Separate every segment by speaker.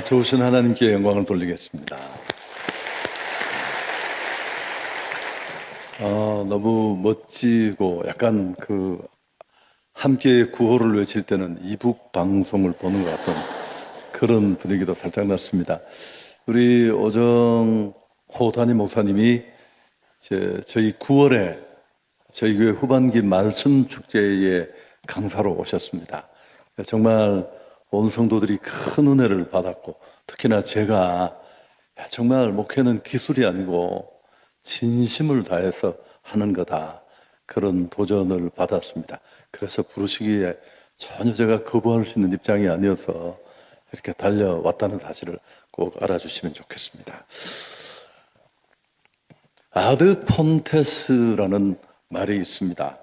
Speaker 1: 좋으신 하나님께 영광을 돌리겠습니다. 너무 멋지고 약간 함께 구호를 외칠 때는 이북 방송을 보는 것 같은 그런 분위기도 살짝 났습니다. 우리 오정호 담임 목사님이 저희 9월에 저희 교회 후반기 말씀 축제에 강사로 오셨습니다. 정말 온 성도들이 큰 은혜를 받았고, 특히나 제가 정말 목회는 기술이 아니고 진심을 다해서 하는 거다, 그런 도전을 받았습니다. 그래서 부르시기에 전혀 제가 거부할 수 있는 입장이 아니어서 이렇게 달려왔다는 사실을 꼭 알아주시면 좋겠습니다. 아드 폰테스라는 말이 있습니다.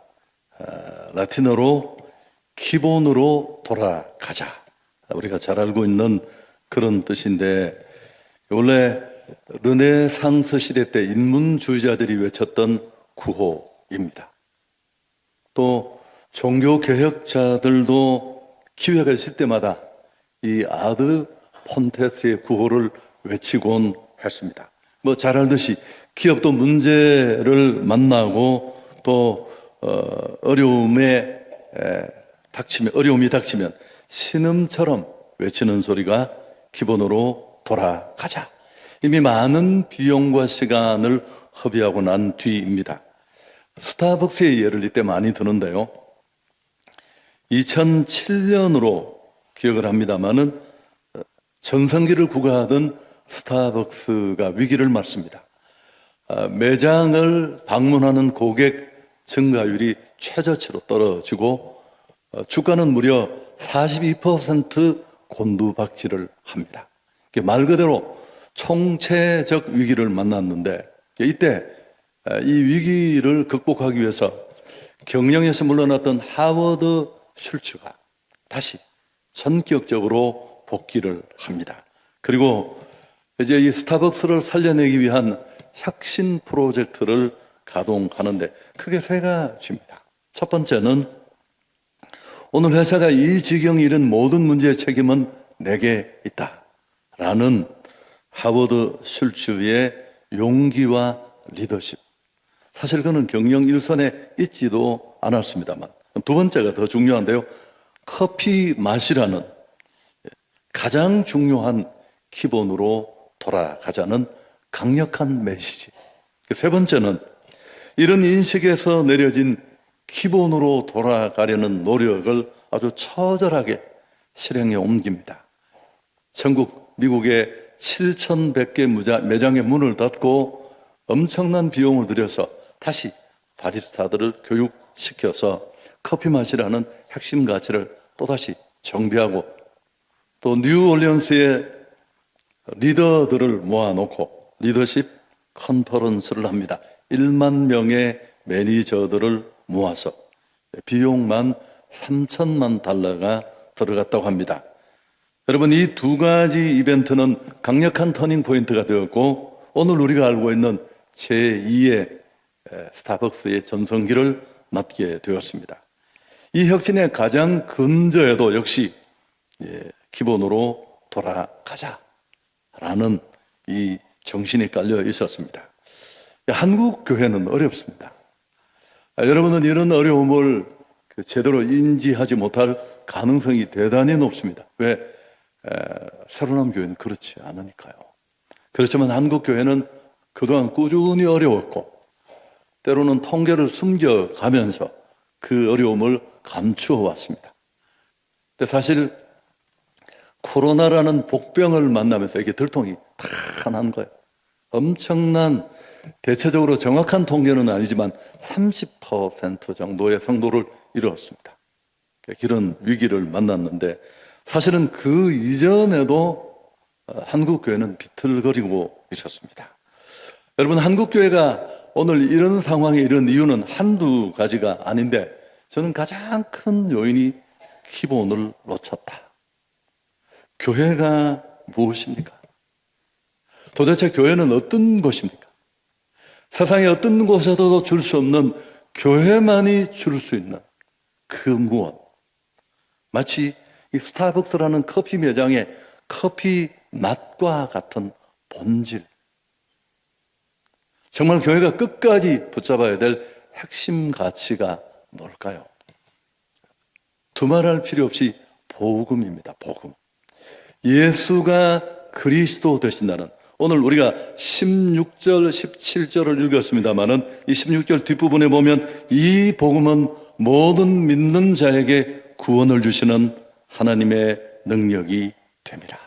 Speaker 1: 라틴어로 기본으로 돌아가자, 우리가 잘 알고 있는 그런 뜻인데, 원래 르네상스 시대 때 인문주의자들이 외쳤던 구호입니다. 또 종교개혁자들도 기회가 있을 때마다 이 아드 폰테스의 구호를 외치곤 했습니다. 잘 알듯이 기업도 문제를 만나고 또 어려움이 닥치면 신음처럼 외치는 소리가 기본으로 돌아가자. 이미 많은 비용과 시간을 허비하고 난 뒤입니다. 스타벅스의 예를 이때 많이 드는데요, 2007년으로 기억을 합니다마는 전성기를 구가하던 스타벅스가 위기를 맞습니다. 매장을 방문하는 고객 증가율이 최저치로 떨어지고 주가는 무려 42% 곤두박질을 합니다. 말 그대로 총체적 위기를 만났는데, 이때 이 위기를 극복하기 위해서 경영에서 물러났던 하워드 슐츠가 다시 전격적으로 복귀를 합니다. 그리고 이제 이 스타벅스를 살려내기 위한 혁신 프로젝트를 가동하는데 크게 세 가지입니다. 첫 번째는 오늘 회사가 이 지경에 이른 모든 문제의 책임은 내게 있다라는 하워드 슐츠의 용기와 리더십. 사실 그는 경영 일선에 있지도 않았습니다만, 두 번째가 더 중요한데요, 커피 맛이라는 가장 중요한 기본으로 돌아가자는 강력한 메시지. 세 번째는 이런 인식에서 내려진 기본으로 돌아가려는 노력을 아주 처절하게 실행에 옮깁니다. 전국 미국의 7,100개 매장의 문을 닫고 엄청난 비용을 들여서 다시 바리스타들을 교육시켜서 커피 맛이라는 핵심 가치를 또다시 정비하고, 또 뉴올리언스의 리더들을 모아놓고 리더십 컨퍼런스를 합니다. 1만 명의 매니저들을 모아서 비용만 $3,000만 들어갔다고 합니다. 여러분, 이 두 가지 이벤트는 강력한 터닝 포인트가 되었고, 오늘 우리가 알고 있는 제2의 스타벅스의 전성기를 맞게 되었습니다. 이 혁신의 가장 근저에도 역시 기본으로 돌아가자라는 이 정신이 깔려 있었습니다. 한국 교회는 어렵습니다. 여러분은 이런 어려움을 제대로 인지하지 못할 가능성이 대단히 높습니다. 왜? 새로 나온 교회는 그렇지 않으니까요. 그렇지만 한국 교회는 그동안 꾸준히 어려웠고, 때로는 통계를 숨겨가면서 그 어려움을 감추어 왔습니다. 근데 사실 코로나라는 복병을 만나면서 이게 들통이 다 난 거예요. 엄청난, 대체적으로 정확한 통계는 아니지만 30% 정도의 성도를 잃었습니다. 이런 위기를 만났는데, 사실은 그 이전에도 한국 교회는 비틀거리고 있었습니다. 여러분, 한국 교회가 오늘 이런 상황에 이른 이유는 한두 가지가 아닌데, 저는 가장 큰 요인이 기본을 놓쳤다. 교회가 무엇입니까? 도대체 교회는 어떤 곳입니까? 세상에 어떤 곳에서도 줄 수 없는 교회만이 줄 수 있는 그 무엇. 마치 이 스타벅스라는 커피 매장에 커피 맛과 같은 본질. 정말 교회가 끝까지 붙잡아야 될 핵심 가치가 뭘까요? 두말할 필요 없이 복음입니다. 복음. 예수가 그리스도 되신다는, 오늘 우리가 16절, 17절을 읽었습니다마는 이 16절 뒷부분에 보면 이 복음은 모든 믿는 자에게 구원을 주시는 하나님의 능력이 됨이라.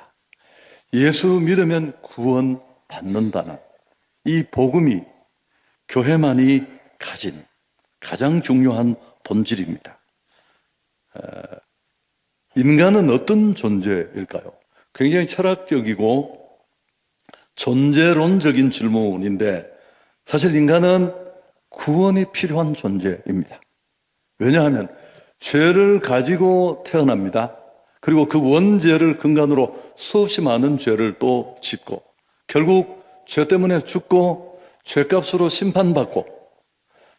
Speaker 1: 예수 믿으면 구원 받는다는 이 복음이 교회만이 가진 가장 중요한 본질입니다. 인간은 어떤 존재일까요? 굉장히 철학적이고 존재론적인 질문인데, 사실 인간은 구원이 필요한 존재입니다. 왜냐하면 죄를 가지고 태어납니다. 그리고 그 원죄를 근간으로 수없이 많은 죄를 또 짓고 결국 죄 때문에 죽고 죄값으로 심판받고,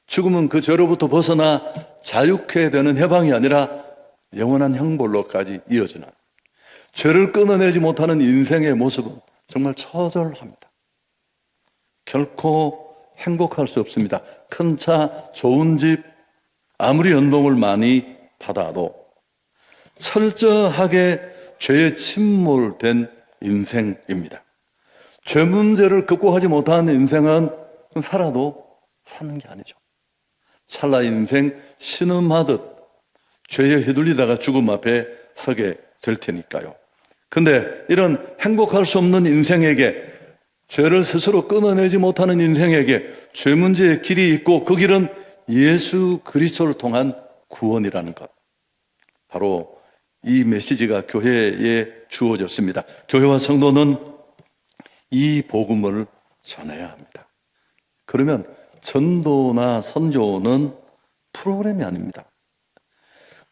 Speaker 1: 죽음은 그 죄로부터 벗어나 자유케 되는 해방이 아니라 영원한 형벌로까지 이어지는, 죄를 끊어내지 못하는 인생의 모습은 정말 처절합니다. 결코 행복할 수 없습니다. 큰 차, 좋은 집, 아무리 연봉을 많이 받아도 철저하게 죄에 침몰된 인생입니다. 죄 문제를 극복하지 못한 인생은 살아도 사는 게 아니죠. 찰나 인생 신음하듯 죄에 휘둘리다가 죽음 앞에 서게 될 테니까요. 근데 이런 행복할 수 없는 인생에게, 죄를 스스로 끊어내지 못하는 인생에게 죄 문제의 길이 있고, 그 길은 예수 그리스도를 통한 구원이라는 것, 바로 이 메시지가 교회에 주어졌습니다. 교회와 성도는 이 복음을 전해야 합니다. 그러면 전도나 선교는 프로그램이 아닙니다.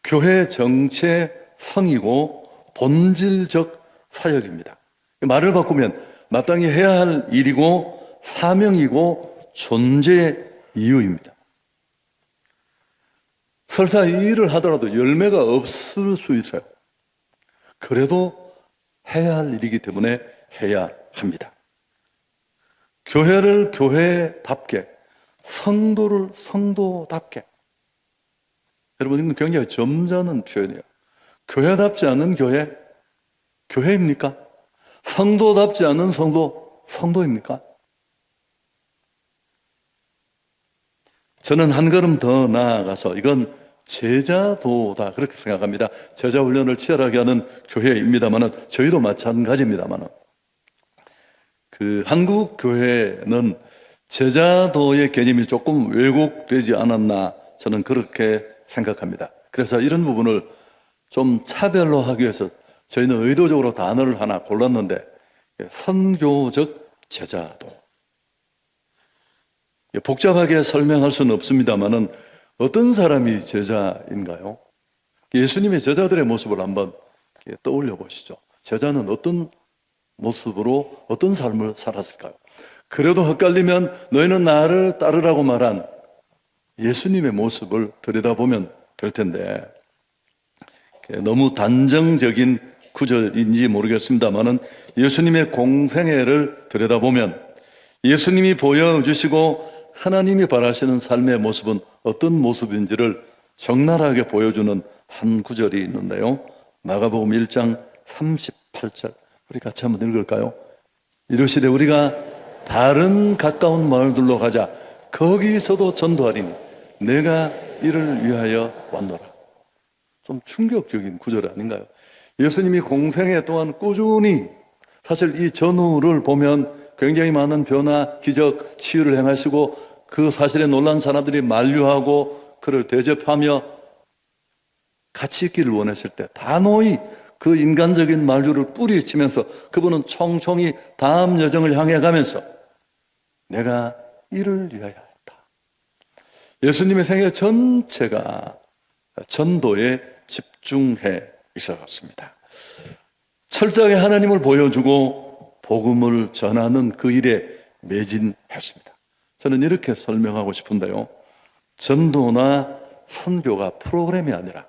Speaker 1: 교회 정체성이고 본질적 사역입니다. 말을 바꾸면 마땅히 해야 할 일이고 사명이고 존재 이유입니다. 설사 이 일을 하더라도 열매가 없을 수 있어요. 그래도 해야 할 일이기 때문에 해야 합니다. 교회를 교회답게, 성도를 성도답게. 여러분, 이건 굉장히 점잖은 표현이에요. 교회답지 않은 교회, 교회입니까? 성도답지 않은 성도, 성도입니까? 저는 한 걸음 더 나아가서 이건 제자도다, 그렇게 생각합니다. 제자 훈련을 치열하게 하는 교회입니다만은, 저희도 마찬가지입니다만은, 한국 교회는 제자도의 개념이 조금 왜곡되지 않았나, 저는 그렇게 생각합니다. 그래서 이런 부분을 좀 차별로 하기 위해서 저희는 의도적으로 단어를 하나 골랐는데, 선교적 제자도. 복잡하게 설명할 수는 없습니다만은, 어떤 사람이 제자인가요? 예수님의 제자들의 모습을 한번 떠올려 보시죠. 제자는 어떤 모습으로 어떤 삶을 살았을까요? 그래도 헷갈리면 너희는 나를 따르라고 말한 예수님의 모습을 들여다보면 될 텐데, 너무 단정적인 구절인지 모르겠습니다만은, 예수님의 공생애를 들여다보면 예수님이 보여주시고 하나님이 바라시는 삶의 모습은 어떤 모습인지를 적나라하게 보여주는 한 구절이 있는데요, 마가복음 1장 38절, 우리 같이 한번 읽을까요? 이르시되 우리가 다른 가까운 마을들로 가자. 거기서도 전도하리니 내가 이를 위하여 왔노라. 좀 충격적인 구절 아닌가요? 예수님이 공생애 동안 꾸준히, 사실 이 전후를 보면 굉장히 많은 변화, 기적, 치유를 행하시고, 그 사실에 놀란 사람들이 만류하고 그를 대접하며 같이 있기를 원했을 때 단호히 그 인간적인 만류를 뿌리치면서 그분은 총총히 다음 여정을 향해 가면서 내가 이를 위하여 했다. 예수님의 생애 전체가 전도에 집중해 있었습니다. 철저하게 하나님을 보여주고 복음을 전하는 그 일에 매진했습니다. 저는 이렇게 설명하고 싶은데요, 전도나 선교가 프로그램이 아니라,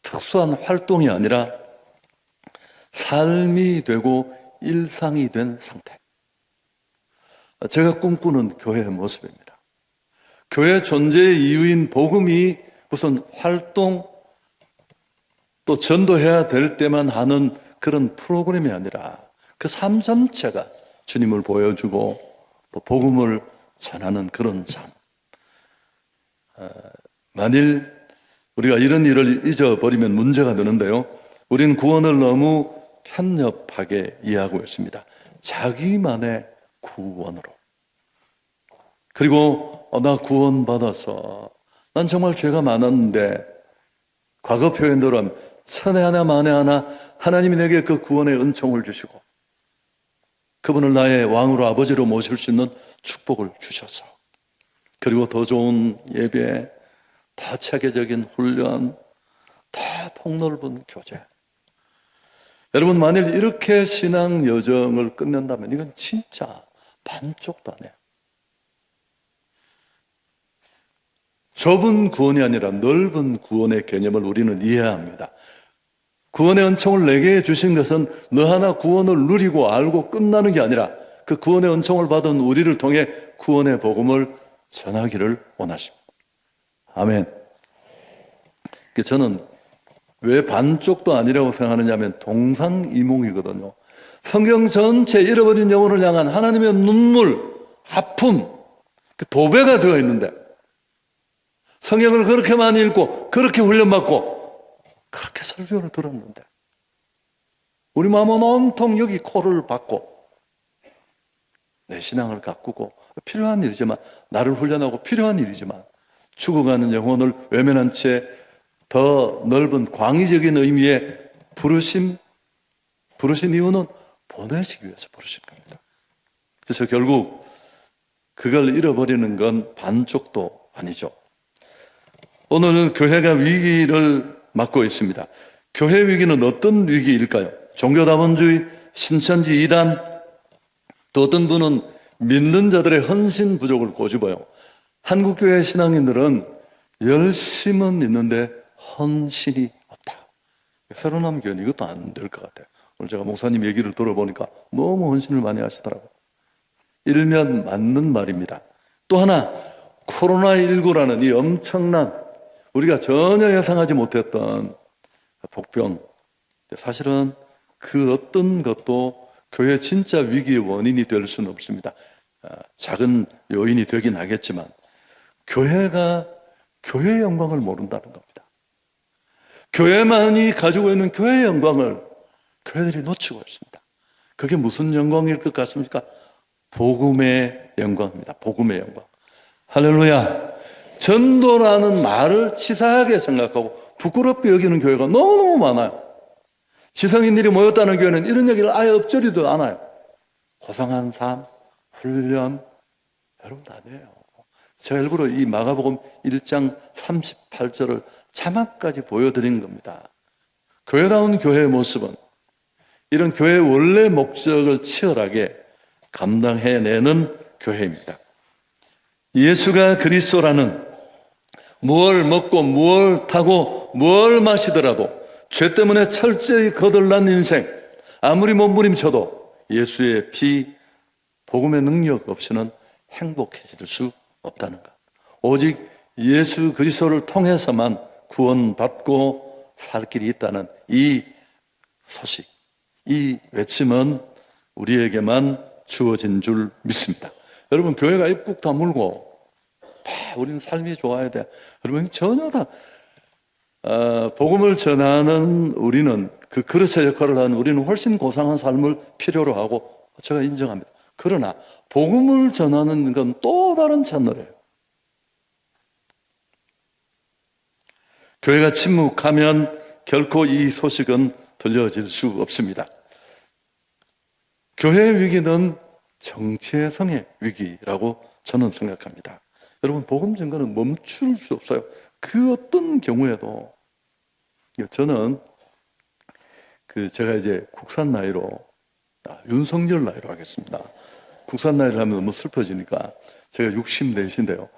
Speaker 1: 특수한 활동이 아니라 삶이 되고 일상이 된 상태. 제가 꿈꾸는 교회의 모습입니다. 교회 존재의 이유인 복음이 무슨 활동 또 전도해야 될 때만 하는 그런 프로그램이 아니라 그 삶 전체가 주님을 보여주고 또 복음을 전하는 그런 삶. 만일 우리가 이런 일을 잊어버리면 문제가 되는데요. 우리는 구원을 너무 편협하게 이해하고 있습니다. 자기만의 구원으로. 그리고 나 구원받아서 난 정말 죄가 많았는데 과거 표현대로 하면 천에 하나 만에 하나 하나님이 내게 그 구원의 은총을 주시고 그분을 나의 왕으로 아버지로 모실 수 있는 축복을 주셔서 그리고 더 좋은 예배, 더 체계적인 훈련, 더 폭넓은 교제. 여러분 만일 이렇게 신앙 여정을 끝낸다면 이건 진짜 반쪽도 안 해요. 좁은 구원이 아니라 넓은 구원의 개념을 우리는 이해해야 합니다. 구원의 은총을 내게 주신 것은 너 하나 구원을 누리고 알고 끝나는 게 아니라 그 구원의 은총을 받은 우리를 통해 구원의 복음을 전하기를 원하십니다. 아멘. 저는 왜 반쪽도 아니라고 생각하느냐면 동상이몽이거든요. 성경 전체 잃어버린 영혼을 향한 하나님의 눈물, 아픔, 그 도배가 되어 있는데 성경을 그렇게 많이 읽고 그렇게 훈련받고 그렇게 설교를 들었는데 우리 마음은 온통 여기 코를 박고 내 신앙을 가꾸고 필요한 일이지만 나를 훈련하고 필요한 일이지만 죽어가는 영혼을 외면한 채 더 넓은 광의적인 의미의 부르신 이유는 보내시기 위해서 부르신 겁니다. 그래서 결국 그걸 잃어버리는 건 반쪽도 아니죠. 오늘은 교회가 위기를 맞고 있습니다. 교회 위기는 어떤 위기일까요? 종교다원주의, 신천지 이단, 또 어떤 분은 믿는 자들의 헌신 부족을 꼬집어요. 한국교회 신앙인들은 열심은 있는데 헌신이 없다. 새로남 교회는 이것도 안 될 것 같아요. 오늘 제가 목사님 얘기를 들어보니까 너무 헌신을 많이 하시더라고요. 일면 맞는 말입니다. 또 하나 코로나19라는 이 엄청난 우리가 전혀 예상하지 못했던 복병, 사실은 그 어떤 것도 교회 진짜 위기의 원인이 될 수는 없습니다. 작은 요인이 되긴 하겠지만 교회가 교회의 영광을 모른다는 겁니다. 교회만이 가지고 있는 교회의 영광을 교회들이 놓치고 있습니다. 그게 무슨 영광일 것 같습니까? 복음의 영광입니다. 복음의 영광. 할렐루야. 전도라는 말을 치사하게 생각하고 부끄럽게 여기는 교회가 너무너무 많아요. 지성인들이 모였다는 교회는 이런 얘기를 아예 엎저리도 않아요. 고상한 삶, 훈련, 여러분 아니에요. 제가 일부러 이 마가복음 1장 38절을 자막까지 보여드린 겁니다. 교회다운 교회의 모습은 이런 교회의 원래 목적을 치열하게 감당해내는 교회입니다. 예수가 그리스도라는 무엇을 먹고 무엇을 타고 무엇을 마시더라도 죄 때문에 철저히 거덜난 인생, 아무리 몸부림쳐도 예수의 피, 복음의 능력 없이는 행복해질 수 없다는 것. 오직 예수 그리스도를 통해서만 구원받고 살 길이 있다는 이 소식, 이 외침은 우리에게만 주어진 줄 믿습니다. 여러분 교회가 입국 다물고 우리는 삶이 좋아야 돼. 여러분 전혀 다 복음을 전하는 우리는 그 그릇의 역할을 하는 우리는 훨씬 고상한 삶을 필요로 하고 제가 인정합니다. 그러나 복음을 전하는 건 또 다른 채널이에요. 교회가 침묵하면 결코 이 소식은 들려질 수 없습니다. 교회의 위기는 정치의 성의 위기라고 저는 생각합니다. 여러분 복음 증거는 멈출 수 없어요. 그 어떤 경우에도 저는 제가 이제 국산 나이로 윤석열 나이로 하겠습니다. 국산 나이를 하면 너무 슬퍼지니까 제가 64인데요.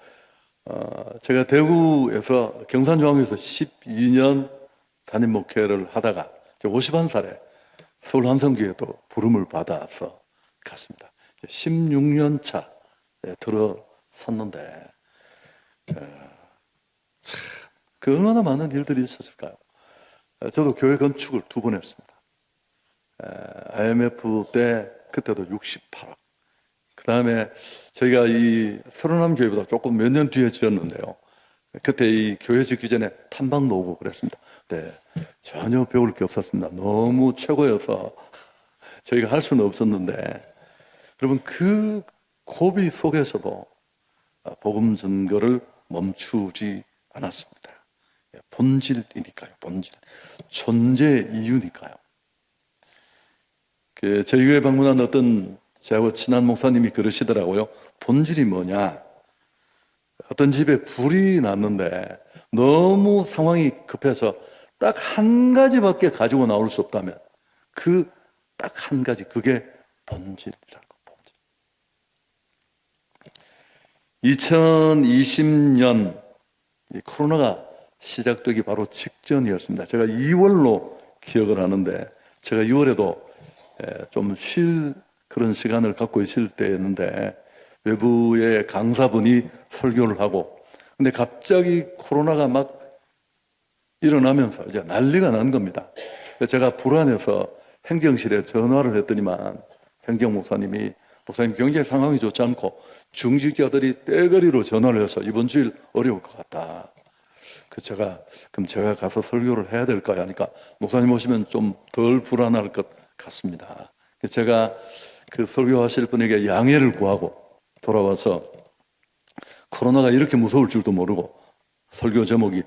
Speaker 1: 제가 대구에서 경산중앙교에서 12년 담임 목회를 하다가 51살에 서울 한성교회도 부름을 받아서 갔습니다. 16년 차에 들어섰는데 참, 그 얼마나 많은 일들이 있었을까요? 저도 교회 건축을 2번 했습니다. IMF 때 그때도 68억. 그 다음에 저희가 이 서른함 교회보다 조금 몇 년 뒤에 지었는데요. 그때 이 교회 짓기 전에 탐방도 오고 그랬습니다. 네, 전혀 배울 게 없었습니다. 너무 최고여서 저희가 할 수는 없었는데, 여러분 그 고비 속에서도 복음 전거를 멈추지 않았습니다. 본질이니까요. 본질, 존재 이유니까요. 저희 교회 방문한 어떤 저하고 친한 목사님이 그러시더라고요. 본질이 뭐냐? 어떤 집에 불이 났는데 너무 상황이 급해서 딱 한 가지밖에 가지고 나올 수 없다면 그 딱 한 가지, 그게 본질이라고. 본질. 2020년 코로나가 시작되기 바로 직전이었습니다. 제가 2월로 기억을 하는데, 제가 2월에도 좀 쉴 그런 시간을 갖고 있을 때였는데, 외부의 강사분이 설교를 하고, 근데 갑자기 코로나가 막 일어나면서 이제 난리가 난 겁니다. 제가 불안해서 행정실에 전화를 했더니만 행정 목사님 굉장히 상황이 좋지 않고 중직자들이 떼거리로 전화를 해서 이번 주일 어려울 것 같다. 그럼 제가 가서 설교를 해야 될까요? 하니까 목사님 오시면 좀 덜 불안할 것 같습니다. 제가 그 설교하실 분에게 양해를 구하고 돌아와서 코로나가 이렇게 무서울 줄도 모르고 설교 제목이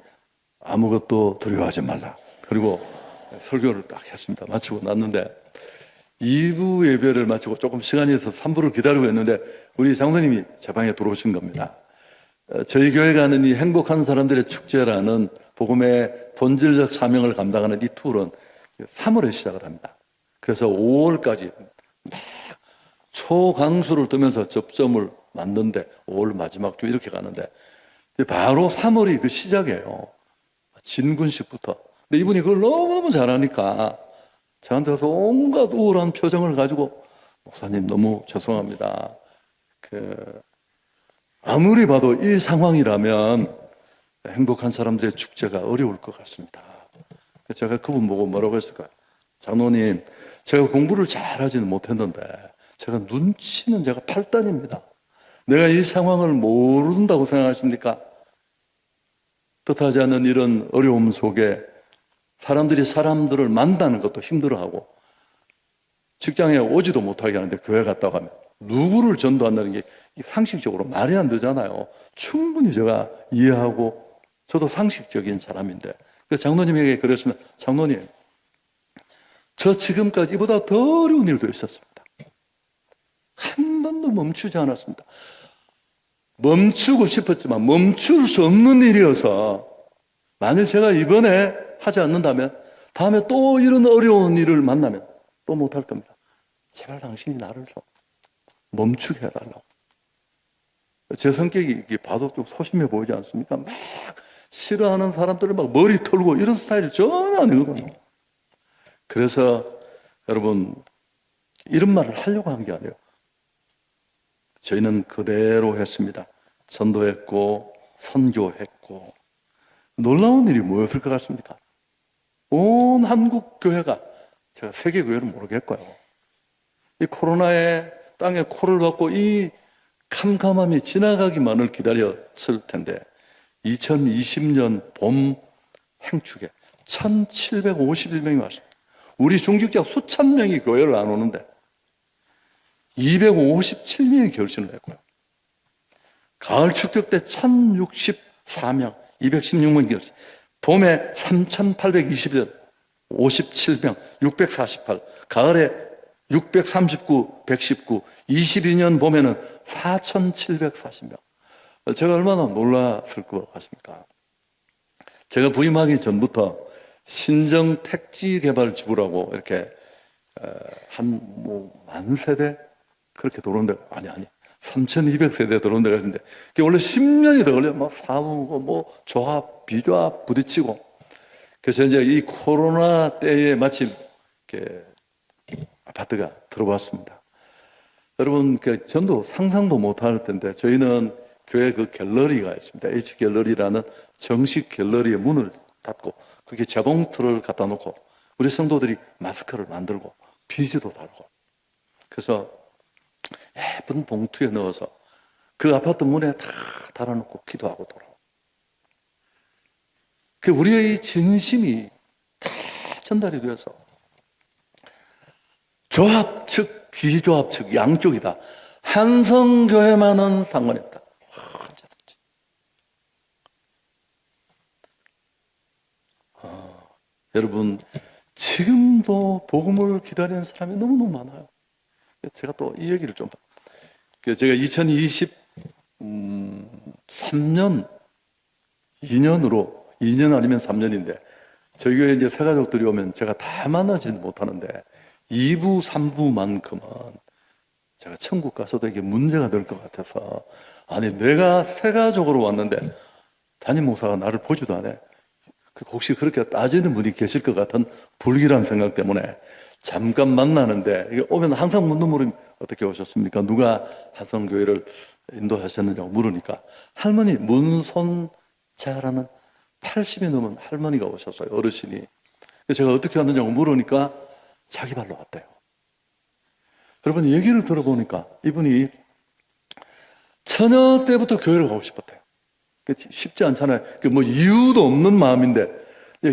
Speaker 1: 아무것도 두려워하지 말라. 그리고 설교를 딱 했습니다. 마치고 났는데 2부 예배를 마치고 조금 시간이 있어서 3부를 기다리고 있는데 우리 장로님이 제 방에 들어오신 겁니다. 저희 교회가 하는 이 행복한 사람들의 축제라는 복음의 본질적 사명을 감당하는 이 툴은 3월에 시작을 합니다. 그래서 5월까지 막 초강수를 뜨면서 접점을 맞는데 5월 마지막 주 이렇게 가는데 바로 3월이 그 시작이에요. 진군식부터. 근데 이분이 그걸 너무너무 잘하니까 저한테 와서 온갖 우울한 표정을 가지고 목사님 너무 죄송합니다. 아무리 봐도 이 상황이라면 행복한 사람들의 축제가 어려울 것 같습니다. 제가 그분 보고 뭐라고 했을까요? 장로님, 제가 공부를 잘하지는 못했는데 제가 눈치는 제가 8단입니다. 내가 이 상황을 모른다고 생각하십니까? 뜻하지 않는 이런 어려움 속에 사람들이 사람들을 만나는 것도 힘들어하고 직장에 오지도 못하게 하는데 교회 갔다고 하면 누구를 전도한다는 게 상식적으로 말이 안 되잖아요. 충분히 제가 이해하고 저도 상식적인 사람인데, 그래서 장로님에게 그랬으면 장로님, 저 지금까지 이보다 더 어려운 일도 있었습니다. 한 번도 멈추지 않았습니다. 멈추고 싶었지만 멈출 수 없는 일이어서 만일 제가 이번에 하지 않는다면 다음에 또 이런 어려운 일을 만나면 또 못할 겁니다. 제발 당신이 나를 좀 멈추게 해달라고. 제 성격이 봐도 좀 소심해 보이지 않습니까? 막 싫어하는 사람들을 막 머리 털고 이런 스타일이 전혀 아니거든요. 그래서 여러분, 이런 말을 하려고 한 게 아니에요. 저희는 그대로 했습니다. 전도했고 선교했고. 놀라운 일이 뭐였을 것 같습니까? 온 한국 교회가, 제가 세계 교회는 모르겠고요, 이 코로나의 땅에 코를 박고 이 캄캄함이 지나가기만을 기다렸을 텐데 2020년 봄 행축에 1751명이 왔습니다. 우리 중직자 수천 명이 교회를 안 오는데 257명이 결신을 했고요. 가을 축격 때 1064명, 216명 결신. 봄에 3820명, 57명, 648. 가을에 639, 119. 22년 봄에는 4740명. 제가 얼마나 놀랐을 것 같습니까? 제가 부임하기 전부터 신정 택지 개발 지구라고 이렇게 만 세대 그렇게 들어온 데가 아니 3200세대 들어온 데가 있는데 그게 원래 10년이 더 걸려요. 사무고 조합 비조합 부딪히고. 그래서 이제 이 코로나 때에 마침 이렇게 아파트가 들어왔습니다. 여러분, 그 전도 상상도 못할 텐데 저희는 교회 그 갤러리가 있습니다. H 갤러리라는 정식 갤러리의 문을 닫고 그게 재봉틀을 갖다 놓고 우리 성도들이 마스크를 만들고 비즈도 달고 그래서 예쁜 봉투에 넣어서 그 아파트 문에 다 달아놓고 기도하고 돌아오고 그 우리의 진심이 다 전달이 되어서 조합 측, 비조합 측 양쪽이다. 한성교회만은 상관이 없다. 언제든지. 여러분 지금도 복음을 기다리는 사람이 너무너무 많아요. 제가 또 이 얘기를 좀 제가 2023년 2년 아니면 3년인데 저희 교회 이제 새 가족들이 오면 제가 다 만나지는 못하는데 2부, 3부만큼은 제가 천국 가서도 이게 문제가 될 것 같아서 아니 내가 새 가족으로 왔는데 담임 목사가 나를 보지도 않아. 혹시 그렇게 따지는 분이 계실 것 같은 불길한 생각 때문에 잠깐 만나는데 이게 오면 항상 묻는 물음이 어떻게 오셨습니까? 누가 한성교회를 인도하셨느냐고 물으니까 할머니 문손자라는 80이 넘은 할머니가 오셨어요. 어르신이. 제가 어떻게 왔느냐고 물으니까 자기 발로 왔대요. 여러분 얘기를 들어보니까 이분이 처녀 때부터 교회를 가고 싶었대요. 쉽지 않잖아요. 뭐 이유도 없는 마음인데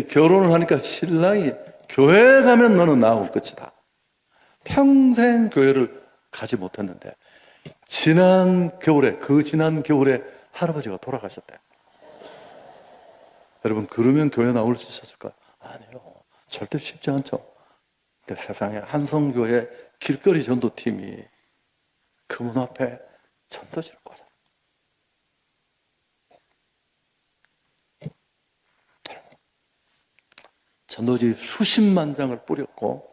Speaker 1: 결혼을 하니까 신랑이 교회 가면 너는 나하고 끝이다. 평생 교회를 가지 못했는데 지난 겨울에 할아버지가 돌아가셨대요. 여러분 그러면 교회 나올 수 있었을까요? 아니요. 절대 쉽지 않죠. 근데 세상에 한성교회 길거리 전도팀이 그 문 앞에 전도지를 꽂아. 전도지 수십만 장을 뿌렸고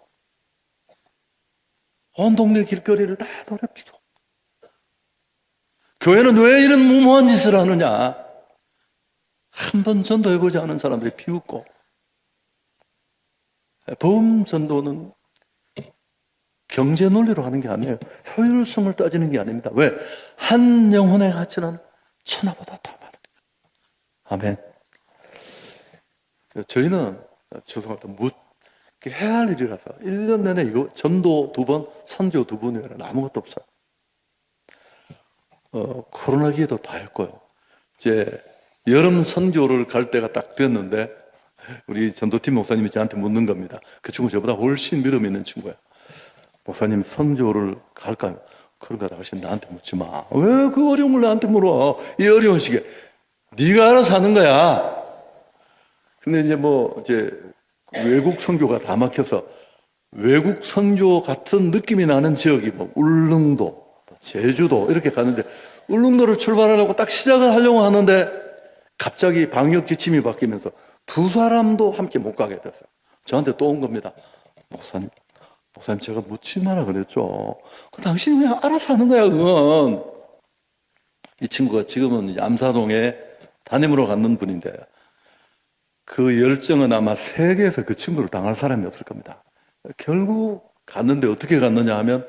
Speaker 1: 온 동네 길거리를 다 돌아피고 교회는 왜 이런 무모한 짓을 하느냐. 한 번 전도해보지 않은 사람들이 비웃고 보험 전도는 경제 논리로 하는 게 아니에요. 효율성을 따지는 게 아닙니다. 왜? 한 영혼의 가치는 천하보다 더 많으니까. 아멘. 저희는 죄송합니다. 해야 할 일이라서 1년 내내 이거 전도 2번, 선교 2번 외에는 아무것도 없어요. 코로나기에도 다 했고요. 이제 여름 선교를 갈 때가 딱 됐는데 우리 전도팀 목사님이 저한테 묻는 겁니다. 그 친구 저보다 훨씬 믿음 있는 친구예요. 목사님 선교를 갈까요? 그런 거 당신 나한테 묻지 마. 왜 그 어려운 걸 나한테 물어? 이 어려운 시기에 네가 알아서 하는 거야. 근데 이제 외국 선교가 다 막혀서 외국 선교 같은 느낌이 나는 지역이 울릉도, 제주도 이렇게 가는데 울릉도를 출발하려고 딱 시작을 하려고 하는데 갑자기 방역 지침이 바뀌면서 2사람도 함께 못 가게 됐어요. 저한테 또 온 겁니다. 목사님 제가 묻지 마라 그랬죠. 당신이 그냥 알아서 하는 거야 그건. 이 친구가 지금은 이제 암사동에 담임으로 갔는 분인데 그 열정은 아마 세계에서 그 친구를 당할 사람이 없을 겁니다. 결국 갔는데 어떻게 갔느냐 하면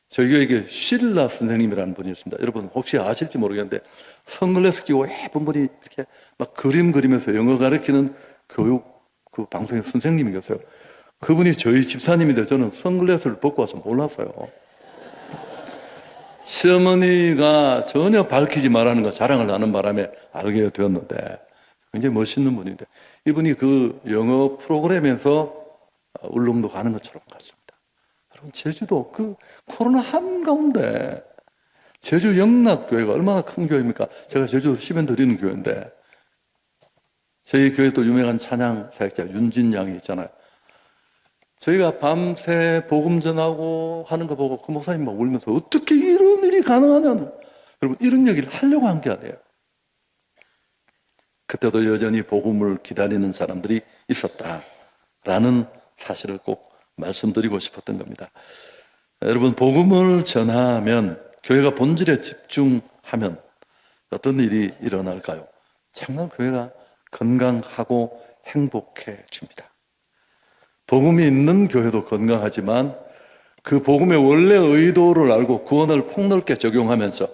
Speaker 1: 저희 교회에 실라 선생님이라는 분이 있습니다. 여러분 혹시 아실지 모르겠는데 선글라스 끼고 예쁜 분이 이렇게 막 그림 그리면서 영어 가르치는 교육 그 방송의 선생님이 계세요. 그분이 저희 집사님인데 저는 선글라스를 벗고 와서 몰랐어요. 시어머니가 전혀 밝히지 말라는 거 자랑을 하는 바람에 알게 되었는데 굉장히 멋있는 분인데 이분이 그 영어 프로그램에서 울릉도 가는 것처럼 갔습니다. 여러분 제주도 그 코로나 한가운데 제주 영락교회가 얼마나 큰 교회입니까? 제가 제주 시면 드리는 교회인데 저희 교회 또 유명한 찬양 사역자 윤진 양이 있잖아요. 저희가 밤새 복음 전하고 하는 거 보고 그 목사님 막 울면서 어떻게 이런 일이 가능하냐는 여러분 이런 얘기를 하려고 한 게 아니에요. 그때도 여전히 복음을 기다리는 사람들이 있었다라는 사실을 꼭 말씀드리고 싶었던 겁니다. 여러분 복음을 전하면 교회가 본질에 집중하면 어떤 일이 일어날까요? 정말 교회가 건강하고 행복해집니다. 복음이 있는 교회도 건강하지만 그 복음의 원래 의도를 알고 구원을 폭넓게 적용하면서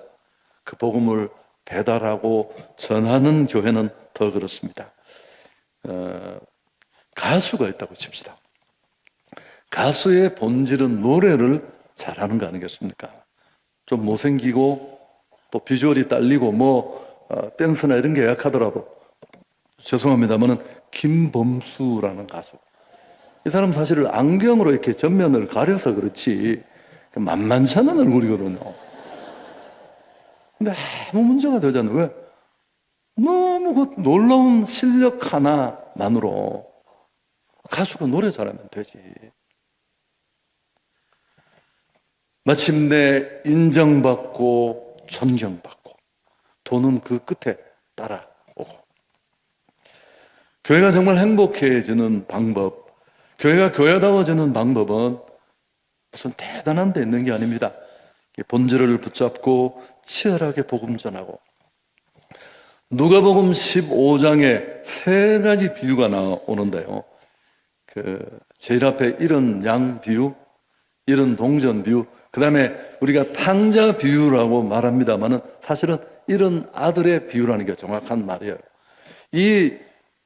Speaker 1: 그 복음을 배달하고 전하는 교회는 더 그렇습니다. 가수가 있다고 칩시다. 가수의 본질은 노래를 잘하는 거 아니겠습니까? 좀 못생기고 또 비주얼이 딸리고 댄스나 이런 게 약하더라도 죄송합니다만은 김범수라는 가수, 이 사람 사실 안경으로 이렇게 전면을 가려서 그렇지 만만치 않은 얼굴이거든요. 근데 아무 문제가 되지 않아요. 왜? 너무 그 놀라운 실력 하나만으로 가수가 노래 잘하면 되지. 마침내 인정받고 존경받고 돈은 그 끝에 따라오고, 교회가 정말 행복해지는 방법, 교회가 교회다워지는 방법은 무슨 대단한 데 있는 게 아닙니다. 본질을 붙잡고 치열하게 복음 전하고, 누가복음 15장에 세 가지 비유가 나오는데요. 제일 앞에 잃은 양 비유, 잃은 동전 비유, 그 다음에 우리가 탕자 비유라고 말합니다만은 사실은 잃은 아들의 비유라는 게 정확한 말이에요. 이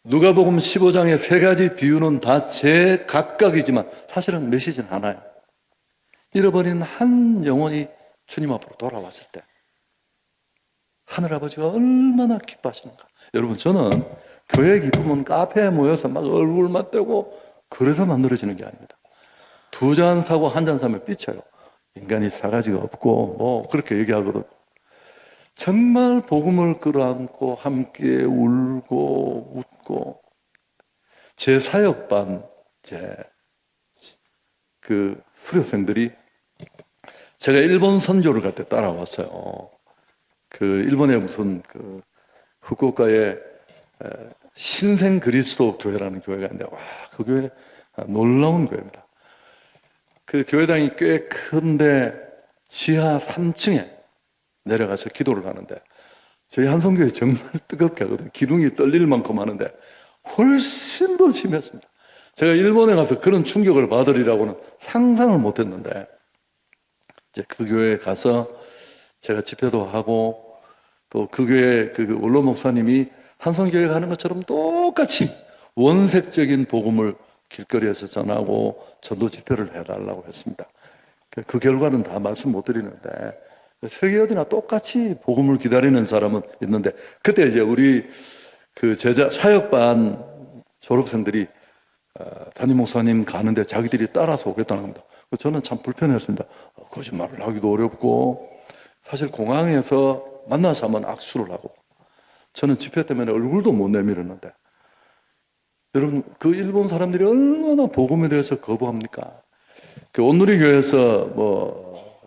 Speaker 1: 누가복음 15장의 세 가지 비유는 다 제각각이지만 사실은 메시지는 하나예요. 잃어버린 한 영혼이 주님 앞으로 돌아왔을 때 하늘아버지가 얼마나 기뻐하시는가. 여러분, 저는 교회 기쁨은 카페에 모여서 막 얼굴 맞대고 그래서 만들어지는 게 아닙니다. 두 잔 사고 한 잔 사면 삐쳐요. 인간이 사가지가 없고 그렇게 얘기하거든. 정말 복음을 끌어안고 함께 울고 웃고, 제 사역반 그 수료생들이 제가 일본 선교를 갈 때 따라왔어요. 일본에 무슨 후쿠오카에 신생 그리스도 교회라는 교회가 있는데, 그 교회 놀라운 교회입니다. 그 교회당이 꽤 큰데 지하 3층에 내려가서 기도를 하는데, 저희 한성교회 정말 뜨겁게 하거든요. 기둥이 떨릴 만큼 하는데 훨씬 더 심했습니다. 제가 일본에 가서 그런 충격을 받으리라고는 상상을 못했는데, 이제 그 교회에 가서 제가 집회도 하고, 또 그 교회 원로 목사님이 한성교회 가는 것처럼 똑같이 원색적인 복음을 길거리에서 전하고 전도 집회를 해달라고 했습니다. 그 결과는 다 말씀 못 드리는데, 세계 어디나 똑같이 복음을 기다리는 사람은 있는데, 그때 이제 우리 제자 사역반 졸업생들이 담임 목사님 가는데 자기들이 따라서 오겠다는 겁니다. 저는 참 불편했습니다. 거짓말을 하기도 어렵고, 사실 공항에서 만나서 하면 악수를 하고, 저는 집회 때문에 얼굴도 못 내밀었는데, 여러분, 그 일본 사람들이 얼마나 복음에 대해서 거부합니까? 온누리 교회에서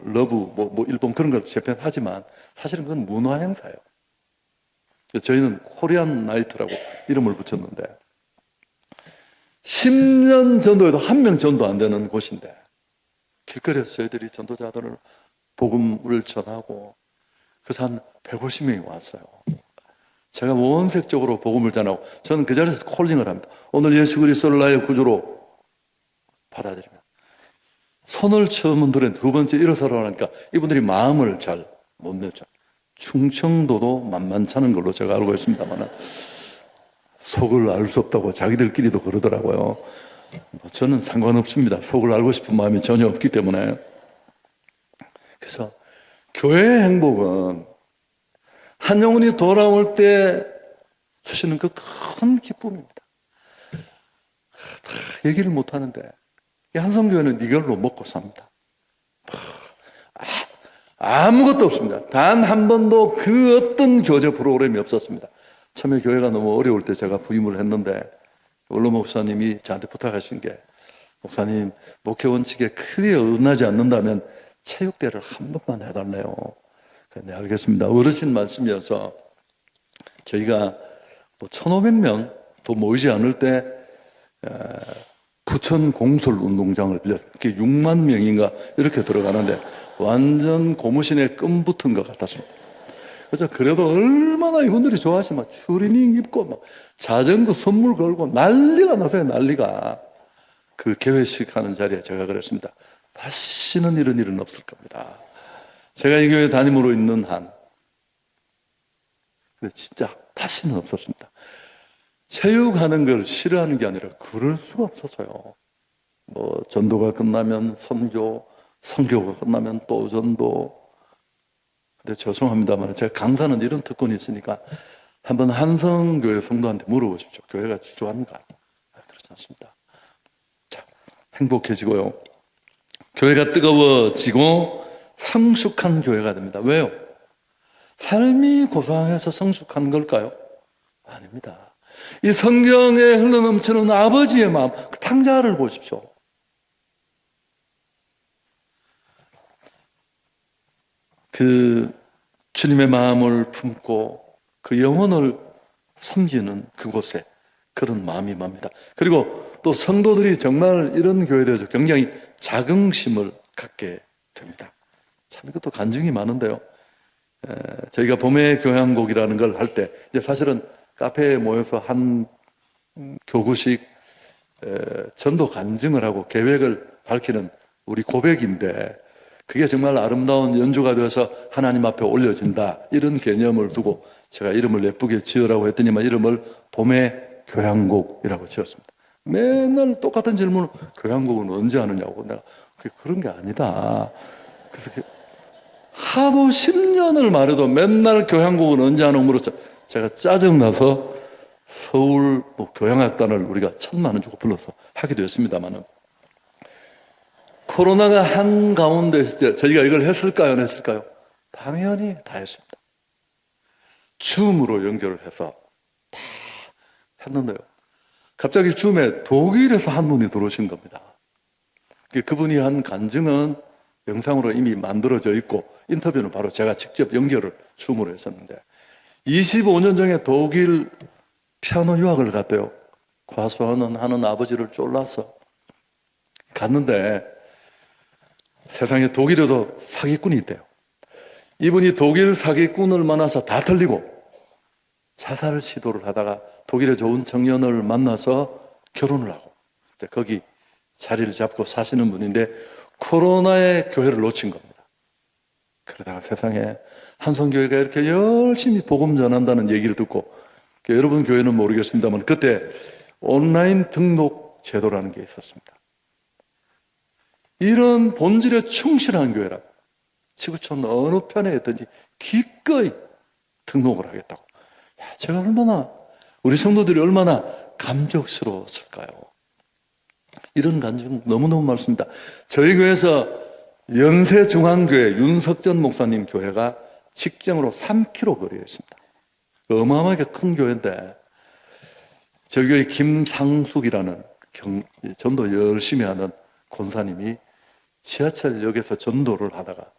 Speaker 1: 러브, 일본 그런 걸 재편하지만 사실은 그건 문화 행사예요. 저희는 코리안 나이트라고 이름을 붙였는데, 10년 전도에도 한 명 전도 안 되는 곳인데, 길거리에서 저희들이 전도자들을 복음을 전하고, 그래서 한 150명이 왔어요. 제가 원색적으로 복음을 전하고, 저는 그 자리에서 콜링을 합니다. 오늘 예수 그리스도를 나의 구주로 받아들이면, 손을 처음 들은 두 번째 일어서라 하니까 이분들이 마음을 잘 못 내죠. 충청도도 만만치 않은 걸로 제가 알고 있습니다만, 속을 알 수 없다고 자기들끼리도 그러더라고요. 저는 상관없습니다. 속을 알고 싶은 마음이 전혀 없기 때문에. 그래서 교회의 행복은 한 영혼이 돌아올 때 주시는 그 큰 기쁨입니다. 다 얘기를 못 하는데, 이 한성교회는 이걸로 먹고 삽니다. 아무것도 없습니다. 단 한 번도 그 어떤 교제 프로그램이 없었습니다. 처음에 교회가 너무 어려울 때 제가 부임을 했는데, 원로 목사님이 저한테 부탁하신 게, 목사님, 목회 원칙에 크게 어긋나지 않는다면 체육대회를 한 번만 해달래요. 네, 알겠습니다. 어르신 말씀이어서 저희가 1,500명 더 모이지 않을 때 부천 공설 운동장을 빌렸어요. 6만 명인가 이렇게 들어가는데 완전 고무신에 끈 붙은 것 같았습니다. 그래서 그래도 얼마나 이분들이 좋아하시면 추리닝 입고 막 자전거 선물 걸고 난리가 났어요. 난리가. 그 개회식 하는 자리에 제가 그랬습니다. 다시는 이런 일은 없을 겁니다. 제가 이 교회 담임으로 있는 한, 근데 진짜 다시는 없었습니다. 체육하는 걸 싫어하는 게 아니라 그럴 수가 없었어요. 뭐 전도가 끝나면 선교, 선교가 끝나면 또 전도. 근데 죄송합니다만 제가 강사는 이런 특권이 있으니까 한번 한성교회 성도한테 물어보십시오. 교회가 주저하는가? 그렇지 않습니다. 자, 행복해지고요. 교회가 뜨거워지고 성숙한 교회가 됩니다. 왜요? 삶이 고상해서 성숙한 걸까요? 아닙니다. 이 성경에 흘러넘치는 아버지의 마음, 그 탕자를 보십시오. 그 주님의 마음을 품고 그 영혼을 섬기는 그곳에 그런 마음이 맙니다. 그리고 또 성도들이 정말 이런 교회에 대해서 굉장히 자긍심을 갖게 됩니다. 참 이것도 간증이 많은데요. 저희가 봄의 교향곡이라는 걸 할 때 이제 사실은 카페에 모여서 한 교구식 전도 간증을 하고 계획을 밝히는 우리 고백인데 그게 정말 아름다운 연주가 되어서 하나님 앞에 올려진다 이런 개념을 두고 제가 이름을 예쁘게 지으라고 했더니만 이름을 봄의 교향곡이라고 지었습니다. 맨날 똑같은 질문을 교향곡은 언제 하느냐고 내가 그런 게 아니다. 그래서 하도 10년을 말해도 맨날 교향곡은 언제 하는 물어서 제가 짜증나서 서울 교향악단을 우리가 1,000만 원 주고 불러서 하기도 했습니다만은 코로나가 한가운데 있을 때 저희가 이걸 했을까요? 안 했을까요? 당연히 다 했습니다. 줌으로 연결을 해서 다 했는데요. 갑자기 줌에 독일에서 한 분이 들어오신 겁니다. 그분이 한 간증은 영상으로 이미 만들어져 있고 인터뷰는 바로 제가 직접 연결을 줌으로 했었는데 25년 전에 독일 피아노 유학을 갔대요. 과수하는 하는 아버지를 쫄라서 갔는데 세상에 독일에도 사기꾼이 있대요. 이분이 독일 사기꾼을 만나서 다 틀리고 자살 시도를 하다가 독일에 좋은 청년을 만나서 결혼을 하고 거기 자리를 잡고 사시는 분인데 코로나에 교회를 놓친 겁니다. 그러다가 세상에 한성교회가 이렇게 열심히 복음 전한다는 얘기를 듣고 여러분 교회는 모르겠습니다만 그때 온라인 등록 제도라는 게 있었습니다. 이런 본질에 충실한 교회라 지구촌 어느 편에 있든지 기꺼이 등록을 하겠다고. 제가 얼마나 우리 성도들이 얼마나 감격스러웠을까요? 이런 간증 너무너무 많습니다. 저희 교회에서 연세중앙교회 윤석전 목사님 교회가 직경으로 3km 거리에 있습니다. 어마어마하게 큰 교회인데 저희 교회 김상숙이라는 전도 열심히 하는 권사님이 지하철역에서 전도를 하다가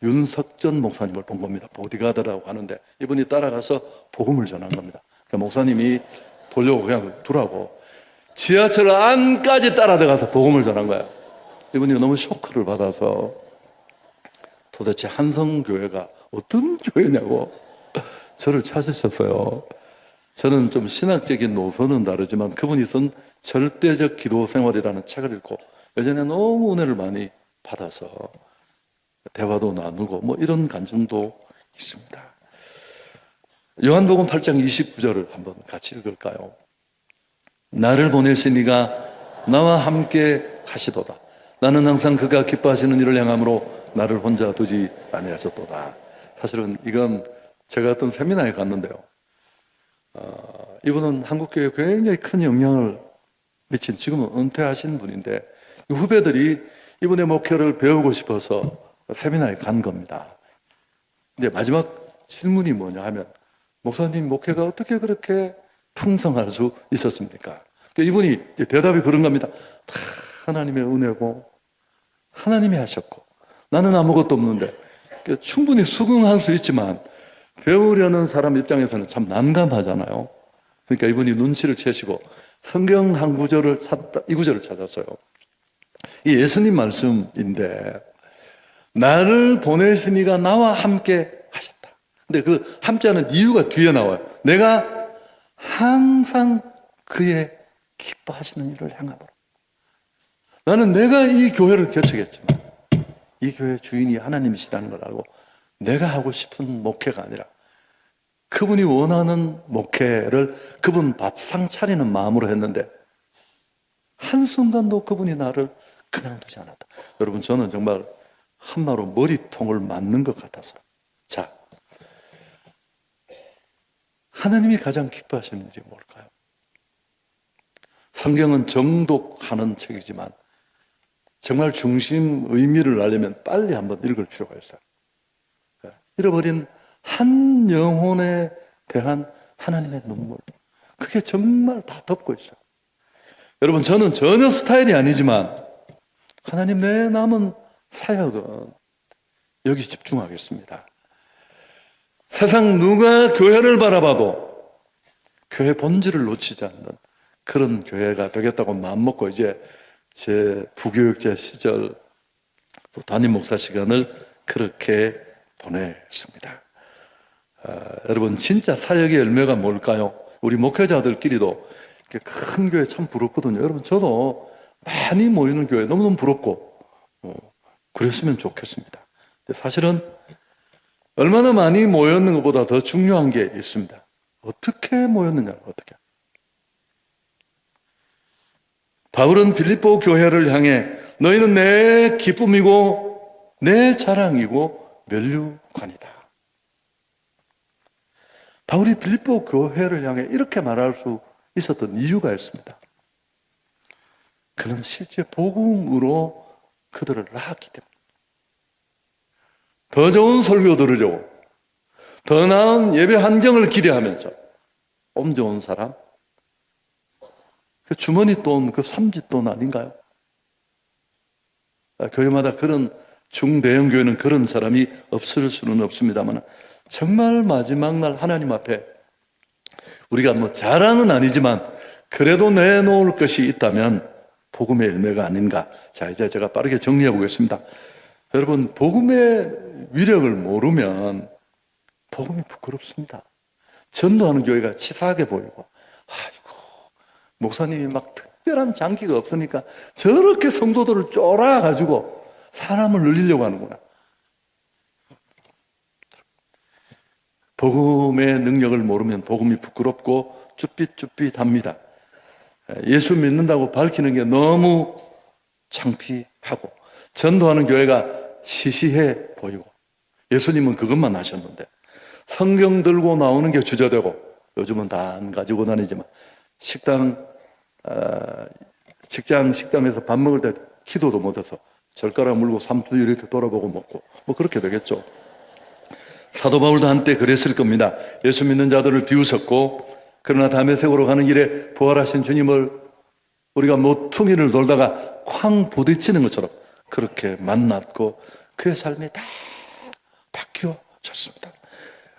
Speaker 1: 윤석전 목사님을 본 겁니다. 보디가드라고 하는데 이분이 따라가서 복음을 전한 겁니다. 그러니까 목사님이 보려고 그냥 두라고 지하철 안까지 따라 들어가서 복음을 전한 거예요. 이분이 너무 쇼크를 받아서 도대체 한성교회가 어떤 교회냐고 저를 찾으셨어요. 저는 좀 신학적인 노선은 다르지만 그분이 쓴 절대적 기도 생활이라는 책을 읽고 예전에 너무 은혜를 많이 받아서 대화도 나누고 뭐 이런 간증도 있습니다. 요한복음 8장 29절을 한번 같이 읽을까요? 나를 보내신 이가 나와 함께 하시도다. 나는 항상 그가 기뻐하시는 일을 행함으로 나를 혼자 두지 아니하셨도다. 사실은 이건 제가 어떤 세미나에 갔는데요. 이분은 한국교회에 굉장히 큰 영향을 미친 지금은 은퇴하신 분인데 후배들이 이분의 목회를 배우고 싶어서 세미나에 간 겁니다. 근데 마지막 질문이 뭐냐 하면 목사님 목회가 어떻게 그렇게 풍성할 수 있었습니까? 이분이 대답이 그런 겁니다. 다 하나님의 은혜고 하나님이 하셨고 나는 아무것도 없는데 충분히 수긍할 수 있지만 배우려는 사람 입장에서는 참 난감하잖아요. 그러니까 이분이 눈치를 채시고 성경 한 구절을 찾다 이 구절을 찾았어요. 이 예수님 말씀인데 나를 보내신 이가 나와 함께 하셨다. 근데 그 함께하는 이유가 뒤에 나와요. 내가 항상 그의 기뻐하시는 일을 행하도록. 나는 내가 이 교회를 개척했지만 이 교회 주인이 하나님이시라는 걸 알고 내가 하고 싶은 목회가 아니라 그분이 원하는 목회를 그분 밥상 차리는 마음으로 했는데 한순간도 그분이 나를 그냥 두지 않았다. 여러분, 저는 정말 한마로 머리통을 맞는 것 같아서. 자, 하나님이 가장 기뻐하시는 일이 뭘까요? 성경은 정독하는 책이지만 정말 중심 의미를 알려면 빨리 한번 읽을 필요가 있어요. 잃어버린 한 영혼에 대한 하나님의 눈물, 그게 정말 다 덮고 있어요. 여러분, 저는 전혀 스타일이 아니지만 하나님, 내 남은 사역은 여기 집중하겠습니다. 세상 누가 교회를 바라봐도 교회 본질을 놓치지 않는 그런 교회가 되겠다고 마음먹고 이제 제 부교육자 시절 또 담임 목사 시간을 그렇게 보냈습니다. 여러분, 진짜 사역의 열매가 뭘까요? 우리 목회자들끼리도 이렇게 큰 교회 참 부럽거든요. 여러분, 저도 많이 모이는 교회 너무너무 부럽고 그랬으면 좋겠습니다. 사실은 얼마나 많이 모였는 것보다 더 중요한 게 있습니다. 어떻게 모였느냐, 어떻게. 바울은 빌립보 교회를 향해 너희는 내 기쁨이고 내 자랑이고 면류관이다. 바울이 빌립보 교회를 향해 이렇게 말할 수 있었던 이유가 있습니다. 그는 실제 복음으로 그들을 낳았기 때문에 더 좋은 설교 들으려고 더 나은 예배 환경을 기대하면서 옴 좋은 사람, 그 주머니 돈, 그 삼지 돈 아닌가요? 교회마다 그런 중대형 교회는 그런 사람이 없을 수는 없습니다만 정말 마지막 날 하나님 앞에 우리가 뭐 자랑은 아니지만 그래도 내놓을 것이 있다면 복음의 열매가 아닌가. 자, 이제 제가 빠르게 정리해 보겠습니다. 여러분, 복음의 위력을 모르면 복음이 부끄럽습니다. 전도하는 교회가 치사하게 보이고, 아이고, 목사님이 막 특별한 장기가 없으니까 저렇게 성도들을 쫄아가지고 사람을 늘리려고 하는구나. 복음의 능력을 모르면 복음이 부끄럽고 쭈삣쭈삣합니다. 예수 믿는다고 밝히는 게 너무 창피하고 전도하는 교회가 시시해 보이고 예수님은 그것만 하셨는데 성경 들고 나오는 게 주저되고 요즘은 다 안 가지고 다니지만 직장 식당에서 밥 먹을 때 기도도 못해서 젓가락 물고 삼투 이렇게 돌아보고 먹고 뭐 그렇게 되겠죠. 사도 바울도 한때 그랬을 겁니다. 예수 믿는 자들을 비웃었고 그러나 다메섹으로 가는 길에 부활하신 주님을 우리가 모퉁이를 돌다가 쾅 부딪히는 것처럼 그렇게 만났고 그의 삶이 다 바뀌어졌습니다.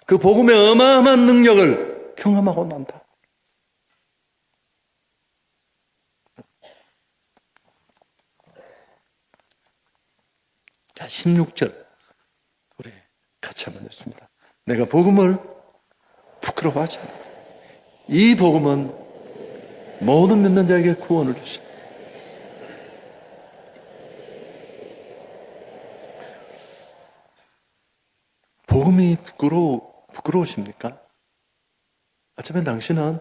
Speaker 1: 그 복음의 어마어마한 능력을 경험하고 난다. 자, 16절 우리 같이 한번 읽습니다. 내가 복음을 부끄러워하지 않아. 이 복음은 모든 믿는 자에게 구원을 주십니다. 복음이 부끄러우십니까? 어쩌면 당신은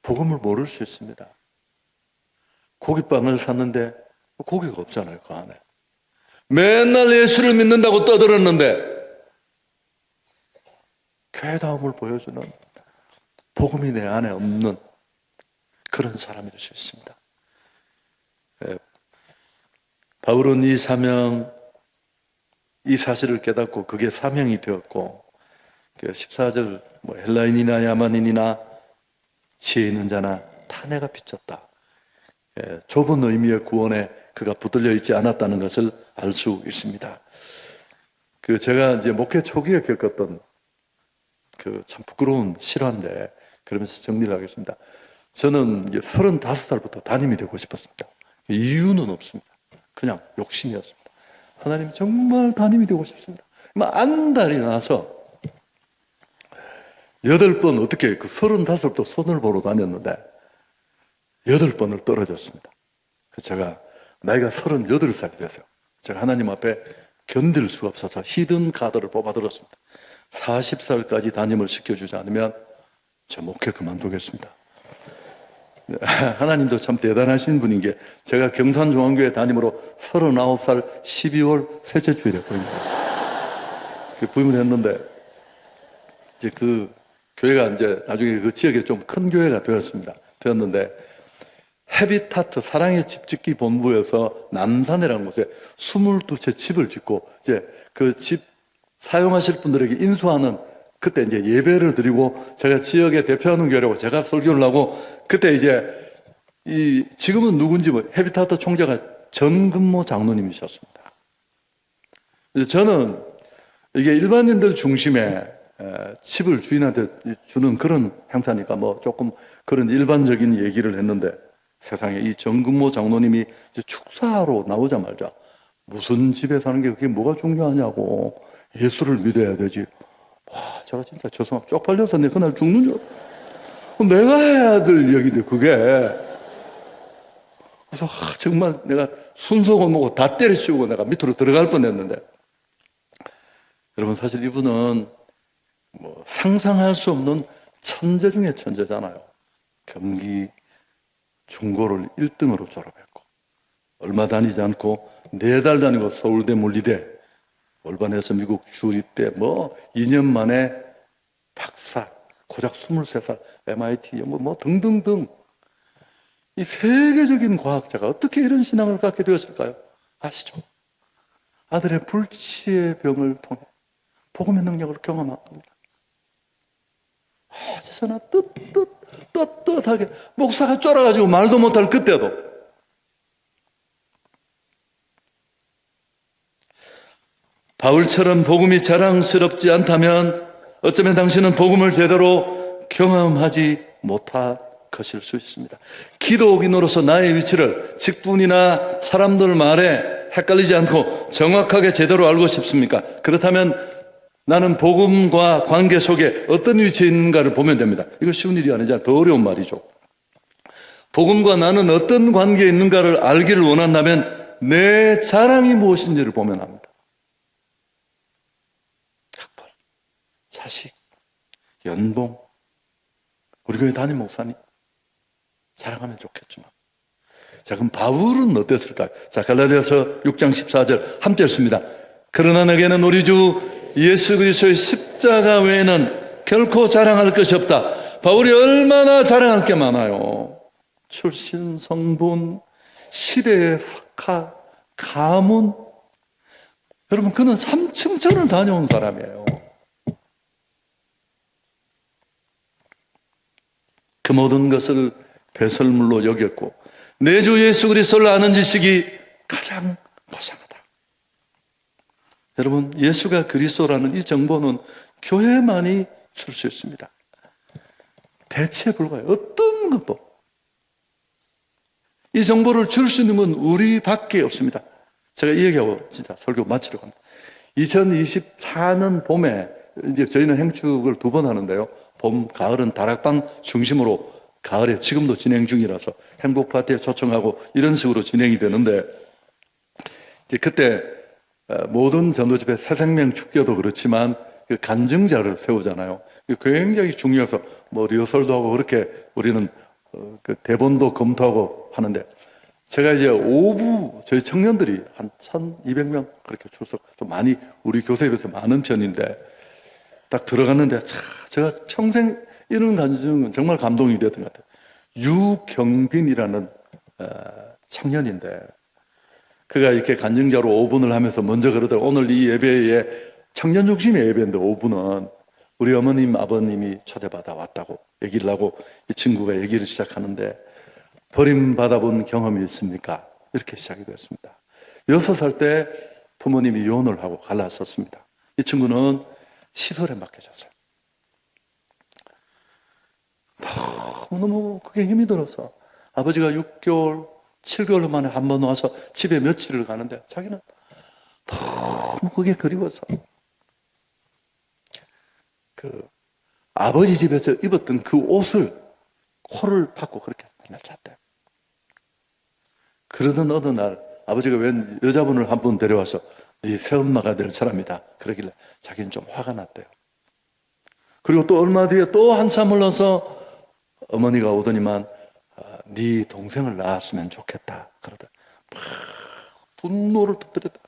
Speaker 1: 복음을 모를 수 있습니다. 고깃빵을 샀는데 고기가 없잖아요, 그 안에. 맨날 예수를 믿는다고 떠들었는데 괴다움을 보여주는 복음이 내 안에 없는 그런 사람이 될 수 있습니다. 바울은 이 사명, 이 사실을 깨닫고 그게 사명이 되었고 14절 헬라인이나 야만인이나 지혜 있는 자나 다 내가 비쳤다. 좁은 의미의 구원에 그가 붙들려 있지 않았다는 것을 알 수 있습니다. 제가 이제 목회 초기에 겪었던 참 부끄러운 실화인데 그러면서 정리를 하겠습니다. 저는 이제 35살부터 담임이 되고 싶었습니다. 이유는 없습니다. 그냥 욕심이었습니다. 하나님 정말 담임이 되고 싶습니다. 안달이 나서 8번 어떻게 35부터 손을 보러 다녔는데 8번을 떨어졌습니다. 그래서 제가 나이가 38살이 됐어요. 제가 하나님 앞에 견딜 수가 없어서 히든 카드를 뽑아들었습니다. 40살까지 담임을 시켜주지 않으면 저 목회 그만두겠습니다. 하나님도 참 대단하신 분인 게, 제가 경산중앙교회 담임으로 39살 12월 셋째 주일에 부임을 했는데, 이제 그 교회가 이제 나중에 그 지역에 좀 큰 교회가 되었는데, 헤비타트 사랑의 집짓기 본부에서 남산이라는 곳에 22채 집을 짓고, 이제 그 집 사용하실 분들에게 인수하는, 그때 이제 예배를 드리고, 제가 지역에 대표하는 교회라고 제가 설교를 하고, 그때 이제 지금은 누군지 헤비타트 총재가 전근모 장로님이셨습니다. 그래서 저는 이게 일반인들 중심의 집을 주인한테 주는 그런 행사니까 뭐 조금 그런 일반적인 얘기를 했는데, 세상에 이 전근모 장로님이 이제 축사로 나오자마자 무슨 집에 사는 게 그게 뭐가 중요하냐고, 예수를 믿어야 되지. 와, 제가 진짜 죄송합니다. 쪽팔려서 내 그날 죽는 줄 내가 해야 될 얘기인데 그게. 그래서 정말 내가 순서고 뭐고 다 때려치우고 내가 밑으로 들어갈 뻔했는데, 여러분 사실 이분은 뭐 상상할 수 없는 천재 중에 천재잖아요. 경기 중고를 1등으로 졸업했고, 얼마 다니지 않고 4달 다니고 서울대 물리대, 월반에서 미국 주립대, 뭐 2년 만에 박사, 고작 23살 MIT 뭐 등등등. 이 세계적인 과학자가 어떻게 이런 신앙을 갖게 되었을까요? 아시죠? 아들의 불치의 병을 통해 복음의 능력을 경험한 겁니다. 어디서나 떳떳하게 목사가 쫄아가지고 말도 못할 그때도 바울처럼 복음이 자랑스럽지 않다면 어쩌면 당신은 복음을 제대로 경험하지 못할 것일 수 있습니다. 기독인으로서 나의 위치를 직분이나 사람들 말에 헷갈리지 않고 정확하게 제대로 알고 싶습니까? 그렇다면 나는 복음과 관계 속에 어떤 위치에 있는가를 보면 됩니다. 이거 쉬운 일이 아니잖아요. 더 어려운 말이죠. 복음과 나는 어떤 관계에 있는가를 알기를 원한다면 내 자랑이 무엇인지를 보면 합니다. 학벌, 자식, 연봉, 우리 교회 담임 목사님 자랑하면 좋겠지만, 자, 그럼 바울은 어땠을까요? 자, 갈라디아서 6장 14절 함께 읽습니다. 그러나 내게는 우리 주 예수 그리스도의 십자가 외에는 결코 자랑할 것이 없다. 바울이 얼마나 자랑할 게 많아요. 출신, 성분, 시대의 석학, 가문. 여러분, 그는 3층천을 다녀온 사람이에요. 그 모든 것을 배설물로 여겼고, 내 주 예수 그리스도를 아는 지식이 가장 고상하다. 여러분, 예수가 그리스도라는 이 정보는 교회만이 줄 수 있습니다. 대체 불가해요. 어떤 것도. 이 정보를 줄 수 있는 건 우리밖에 없습니다. 제가 이 얘기하고 진짜 설교 마치려고 합니다. 2024년 봄에 이제 저희는 행축을 2번 하는데요. 봄, 가을은 다락방 중심으로, 가을에 지금도 진행 중이라서 행복 파티에 초청하고 이런 식으로 진행이 되는데, 이제 그때 모든 전도집회 새생명 축제도 그렇지만 그 간증자를 세우잖아요. 굉장히 중요해서 뭐 리허설도 하고 그렇게 우리는 그 대본도 검토하고 하는데, 제가 이제 오부 저희 청년들이 한 1,200명 그렇게 출석, 좀 많이 우리 교세에 비해서 많은 편인데, 딱 들어갔는데 제가 평생 이런 간증은 정말 감동이 되었던 것 같아요. 유경빈이라는 청년인데, 그가 이렇게 간증자로 5분을 하면서 먼저 그러더라고요. 오늘 이 예배에 청년 중심의 예배인데 5분은 우리 어머님, 아버님이 초대받아 왔다고 얘기를 하고, 이 친구가 얘기를 시작하는데, 버림받아본 경험이 있습니까? 이렇게 시작이 되었습니다. 6살 때 부모님이 이혼을 하고 갈라섰습니다. 이 친구는 시설에 맡겨졌어요. 너무 그게 힘이 들어서 아버지가 6개월, 7개월 만에 한 번 와서 집에 며칠을 가는데, 자기는 너무 그게 그리워서 그 아버지 집에서 입었던 그 옷을 코를 박고 그렇게 맨날 잤대요. 그러던 어느 날 아버지가 웬 여자분을 한 분 데려와서 이 새엄마가 될 사람이다 그러길래 자기는 좀 화가 났대요. 그리고 또 얼마 뒤에 또 한참 흘러서 어머니가 오더니만 네 동생을 낳았으면 좋겠다 그러다 막 분노를 터뜨렸다.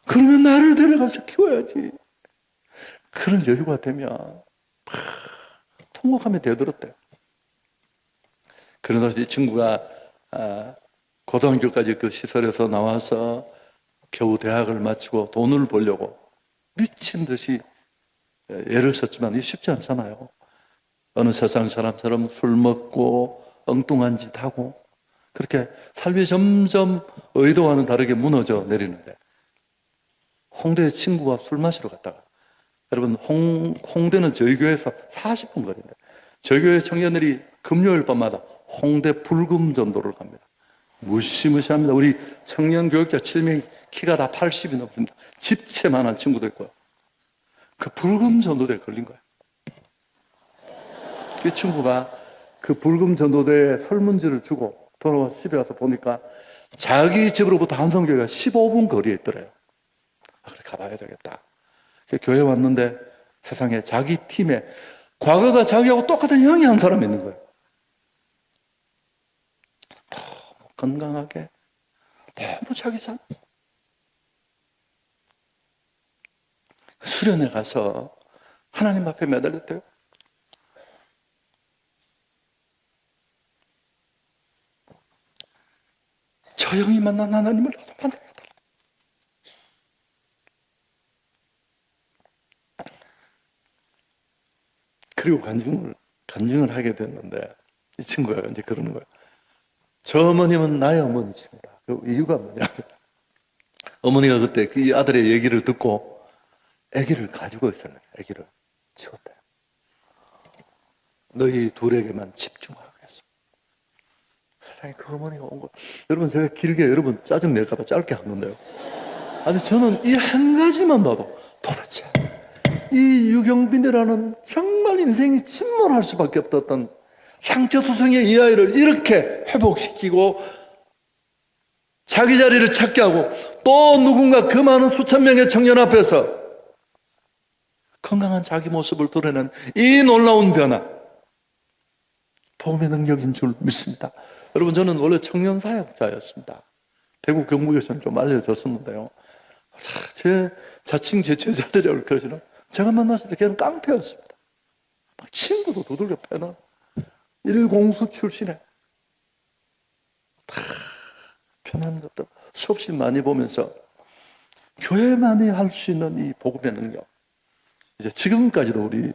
Speaker 1: 그러면 나를 데려가서 키워야지. 그런 여유가 되면 막 통곡하며 대들었대요. 그러면서 이 친구가 고등학교까지 그 시설에서 나와서 겨우 대학을 마치고 돈을 벌려고 미친 듯이 애를 썼지만 이게 쉽지 않잖아요. 어느 세상 사람처럼 술 먹고 엉뚱한 짓 하고 그렇게 삶이 점점 의도와는 다르게 무너져 내리는데 홍대에 친구와 술 마시러 갔다가 여러분 홍대는 저희 교회에서 40분 거리인데 저희 교회 청년들이 금요일 밤마다 홍대 불금전도를 갑니다. 무시무시합니다. 우리 청년 교육자 7명 키가 다 80이 넘습니다. 집채만한 친구도 있고요. 그 불금전도대에 걸린 거예요. 그 친구가 그 불금전도대에 설문지를 주고 돌아와서 집에 와서 보니까 자기 집으로부터 한성교회가 15분 거리에 있더래요. 그래 가봐야 되겠다. 교회 왔는데 세상에 자기 팀에 과거가 자기하고 똑같은 형이 한 사람이 있는 거예요. 너무 건강하게 너무 자기 잘 수련회 가서 하나님 앞에 매달렸대요. 저 형이 만난 하나님을 나도 만나야겠다. 그리고 간증을 하게 됐는데 이 친구가 이제 그러는 거예요. 저 어머님은 나의 어머니십니다. 그 이유가 뭐냐? 어머니가 그때 그 아들의 얘기를 듣고 아기를 가지고 있었는데 아기를 치웠대요. 너희 둘에게만 집중하라고 했어. 세상에 그 어머니가 온 거. 여러분 제가 길게 여러분 짜증 낼까 봐 짧게 한 건데요. 아니 저는 이 한 가지만 봐도 도대체 이 유경빈이라는 정말 인생이 침몰할 수밖에 없었던 상처투성이의 이 아이를 이렇게 회복시키고 자기 자리를 찾게 하고 또 누군가 그 많은 수천 명의 청년 앞에서 건강한 자기 모습을 드러낸 이 놀라운 변화, 복음의 능력인 줄 믿습니다. 여러분 저는 원래 청년 사역자였습니다. 대구 경북에서는 좀 알려졌었는데요. 제 자칭 제 제자들이라고 그러지는 제가 만났을 때 걔는 깡패였습니다. 막 친구도 두들겨 패는 일공수 출신에 다 편한 것들 수없이 많이 보면서 교회만이 할 수 있는 이 복음의 능력. 이제 지금까지도 우리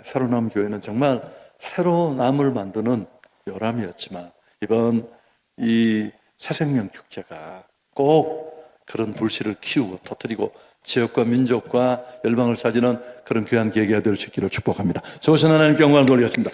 Speaker 1: 새로남 교회는 정말 새로남을 만드는 요람이었지만 이번 이 새생명 축제가 꼭 그런 불씨를 키우고 터뜨리고 지역과 민족과 열방을 살리는 그런 귀한 계기가 될 수 있기를 축복합니다. 좋으신 하나님께 영광을 돌리겠습니다.